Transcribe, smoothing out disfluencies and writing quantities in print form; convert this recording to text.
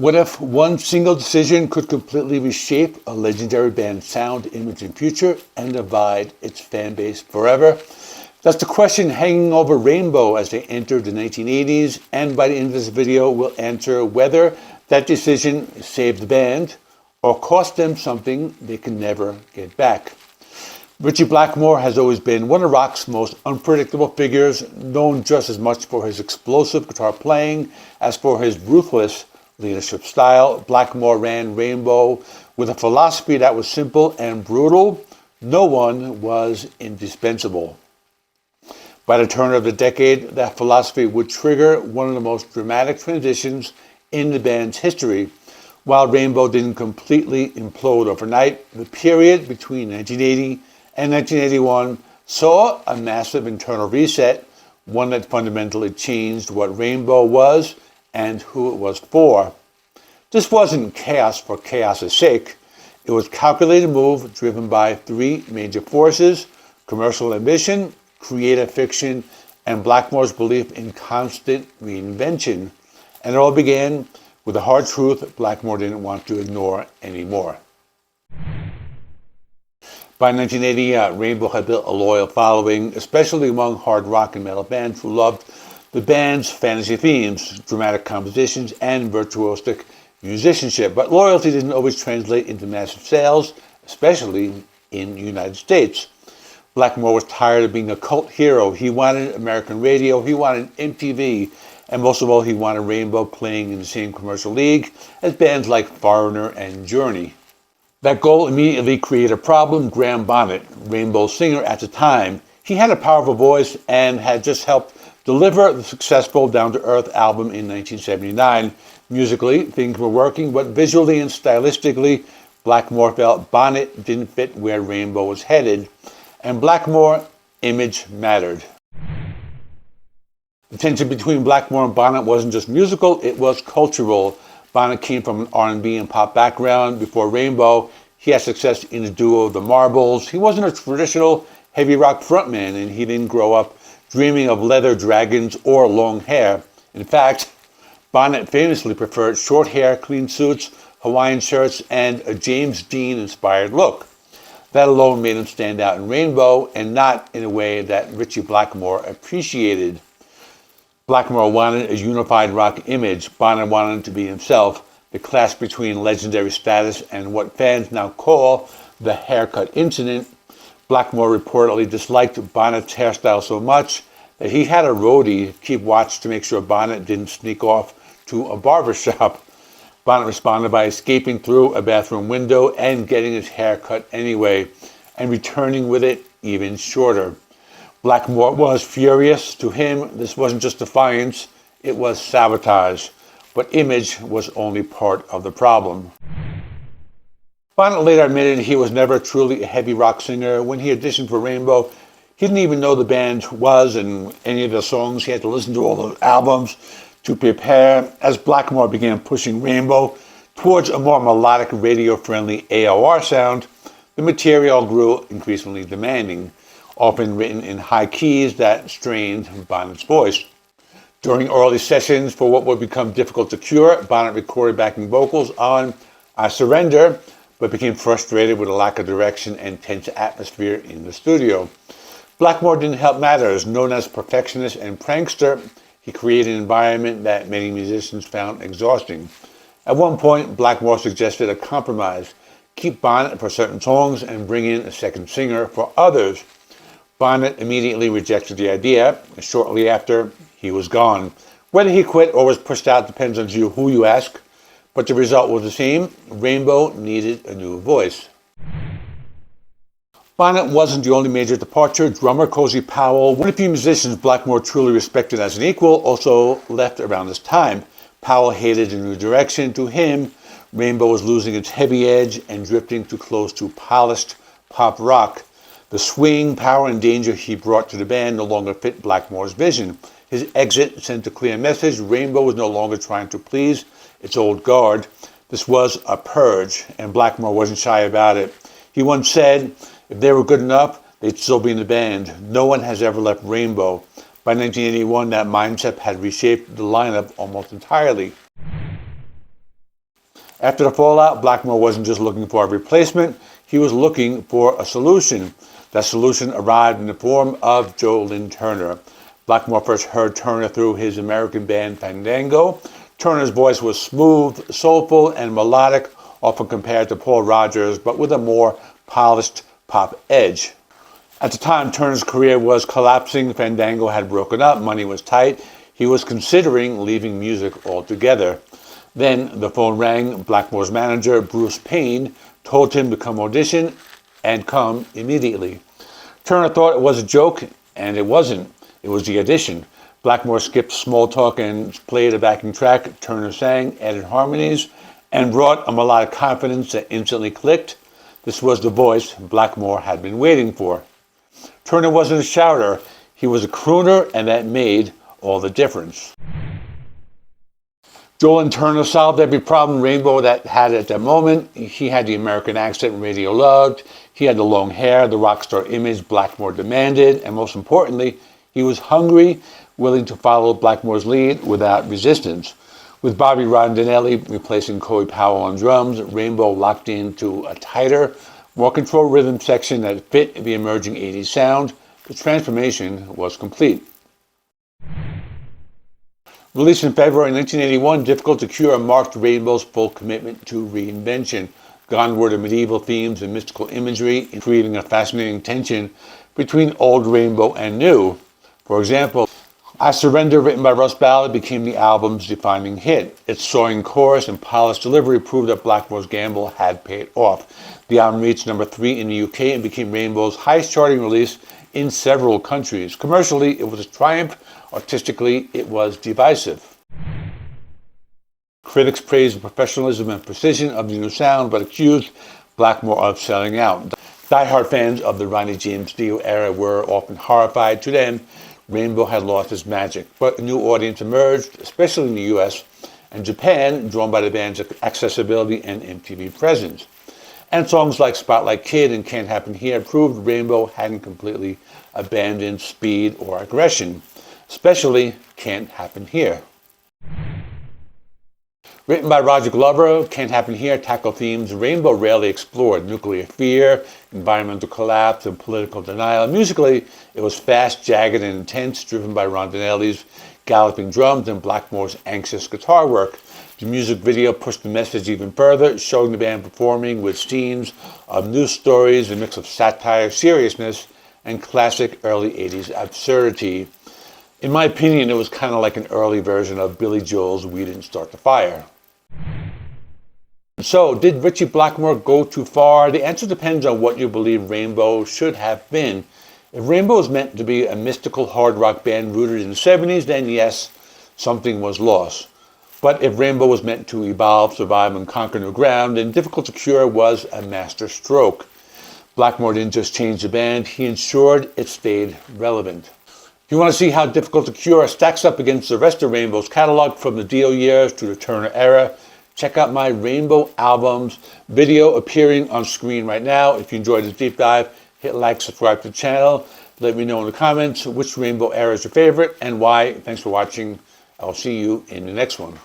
What if one single decision could completely reshape a legendary band's sound, image, and future and divide its fan base forever? That's the question hanging over Rainbow as they entered the 1980s, and by the end of this video, we'll answer whether that decision saved the band or cost them something they can never get back. Ritchie Blackmore has always been one of rock's most unpredictable figures, known just as much for his explosive guitar playing as for his ruthless leadership style. Blackmore ran Rainbow with a philosophy that was simple and brutal. No one was indispensable. By the turn of the decade, that philosophy would trigger one of the most dramatic transitions in the band's history. While Rainbow didn't completely implode overnight, the period between 1980 and 1981 saw a massive internal reset, one that fundamentally changed what Rainbow was and who it was for. This wasn't chaos for chaos' sake. It was a calculated move driven by three major forces: commercial ambition, creative fiction, and Blackmore's belief in constant reinvention. And it all began with a hard truth Blackmore didn't want to ignore anymore. By 1980, Rainbow had built a loyal following, especially among hard rock and metal fans who loved the band's fantasy themes, dramatic compositions, and virtuosic musicianship. But loyalty didn't always translate into massive sales, especially in the United States. Blackmore was tired of being a cult hero. He wanted American radio, he wanted MTV, and most of all, he wanted Rainbow playing in the same commercial league as bands like Foreigner and Journey. That goal immediately created a problem. Graham Bonnet, Rainbow's singer at the time, he had a powerful voice and had just helped deliver the successful Down to Earth album in 1979. Musically, things were working, but visually and stylistically, Blackmore felt Bonnet didn't fit where Rainbow was headed, and Blackmore, image mattered. The tension between Blackmore and Bonnet wasn't just musical, it was cultural. Bonnet came from an R&B and pop background. Before Rainbow, he had success in the duo The Marbles. He wasn't a traditional heavy rock frontman, and he didn't grow up dreaming of leather dragons or long hair. In fact, Bonnet famously preferred short hair, clean suits, Hawaiian shirts, and a James Dean-inspired look. That alone made him stand out in Rainbow, and not in a way that Ritchie Blackmore appreciated. Blackmore wanted a unified rock image. Bonnet wanted to be himself. The clash between legendary status and what fans now call the haircut incident. Blackmore reportedly disliked Bonnet's hairstyle so much that he had a roadie keep watch to make sure Bonnet didn't sneak off to a barber shop. Bonnet responded by escaping through a bathroom window and getting his hair cut anyway, and returning with it even shorter. Blackmore was furious. To him, this wasn't just defiance, it was sabotage. But image was only part of the problem. Bonnet later admitted he was never truly a heavy rock singer. When he auditioned for Rainbow, he didn't even know the band was and any of the songs. He had to listen to all the albums to prepare. As Blackmore began pushing Rainbow towards a more melodic, radio-friendly AOR sound, the material grew increasingly demanding, often written in high keys that strained Bonnet's voice. During early sessions for what would become difficult to cure, Bonnet recorded backing vocals on I Surrender, but became frustrated with a lack of direction and tense atmosphere in the studio. Blackmore didn't help matters. Known as perfectionist and prankster, he created an environment that many musicians found exhausting. At one point, Blackmore suggested a compromise: keep Bonnet for certain songs and bring in a second singer for others. Bonnet immediately rejected the idea. Shortly after, he was gone. Whether he quit or was pushed out depends on who you ask, but the result was the same. Rainbow needed a new voice. Bonnet wasn't the only major departure. Drummer Cozy Powell, one of the few musicians Blackmore truly respected as an equal, also left around this time. Powell hated the new direction. To him, Rainbow was losing its heavy edge and drifting too close to polished pop rock. The swing, power, and danger he brought to the band no longer fit Blackmore's vision. His exit sent a clear message: Rainbow was no longer trying to please its old guard. This was a purge, and Blackmore wasn't shy about it. He once said, if they were good enough, they'd still be in the band. No one has ever left Rainbow. By 1981, that mindset had reshaped the lineup almost entirely. After the fallout, Blackmore wasn't just looking for a replacement, he was looking for a solution. That solution arrived in the form of Joe Lynn Turner. Blackmore first heard Turner through his American band Fandango. Turner's voice was smooth, soulful, and melodic, often compared to Paul Rodgers, but with a more polished pop edge. At the time, Turner's career was collapsing. Fandango had broken up, money was tight. He was considering leaving music altogether. Then the phone rang. Blackmore's manager, Bruce Payne, told him to come audition and come immediately. Turner thought it was a joke, and it wasn't. It was the audition. Blackmore skipped small talk and played a backing track. Turner sang, added harmonies, and brought a melodic confidence that instantly clicked. This was the voice Blackmore had been waiting for. Turner wasn't a shouter. He was a crooner, and that made all the difference. Joe Lynn Turner solved every problem Rainbow that had at that moment. He had the American accent radio loved. He had the long hair, the rock star image Blackmore demanded. And most importantly, he was hungry, willing to follow Blackmore's lead without resistance. With Bobby Rondinelli replacing Corey Powell on drums, Rainbow locked into a tighter, more controlled rhythm section that fit the emerging 80s sound. The transformation was complete. Released in February 1981, Difficult to Cure marked Rainbow's full commitment to reinvention. Gone were the medieval themes and mystical imagery, creating a fascinating tension between old Rainbow and new. For example, I Surrender, written by Russ Ballard, became the album's defining hit. Its soaring chorus and polished delivery proved that Blackmore's gamble had paid off. The album reached number 3 in the UK and became Rainbow's highest charting release in several countries. Commercially, it was a triumph. Artistically, it was divisive. Critics praised the professionalism and precision of the new sound, but accused Blackmore of selling out. Die-hard fans of the Ronnie James Dio era were often horrified. To them, Rainbow had lost its magic, but a new audience emerged, especially in the US and Japan, drawn by the band's accessibility and MTV presence. And songs like Spotlight Kid and Can't Happen Here proved Rainbow hadn't completely abandoned speed or aggression. Especially Can't Happen Here. Written by Roger Glover, Can't Happen Here tackled themes Rainbow rarely explored: nuclear fear, environmental collapse, and political denial. Musically, it was fast, jagged, and intense, driven by Rondinelli's galloping drums and Blackmore's anxious guitar work. The music video pushed the message even further, showing the band performing with scenes of news stories, a mix of satire, seriousness, and classic early 80s absurdity. In my opinion, it was kind of like an early version of Billy Joel's We Didn't Start the Fire. So, did Ritchie Blackmore go too far? The answer depends on what you believe Rainbow should have been. If Rainbow was meant to be a mystical hard rock band rooted in the 70s, then yes, something was lost. But if Rainbow was meant to evolve, survive, and conquer new ground, then Difficult to Cure was a master stroke. Blackmore didn't just change the band, he ensured it stayed relevant. If you want to see how Difficult to Cure stacks up against the rest of Rainbow's catalog from the Dio years to the Turner era, check out my Rainbow albums video appearing on screen right now. If you enjoyed this deep dive, hit like, subscribe to the channel. Let me know in the comments which Rainbow era is your favorite and why. Thanks for watching. I'll see you in the next one.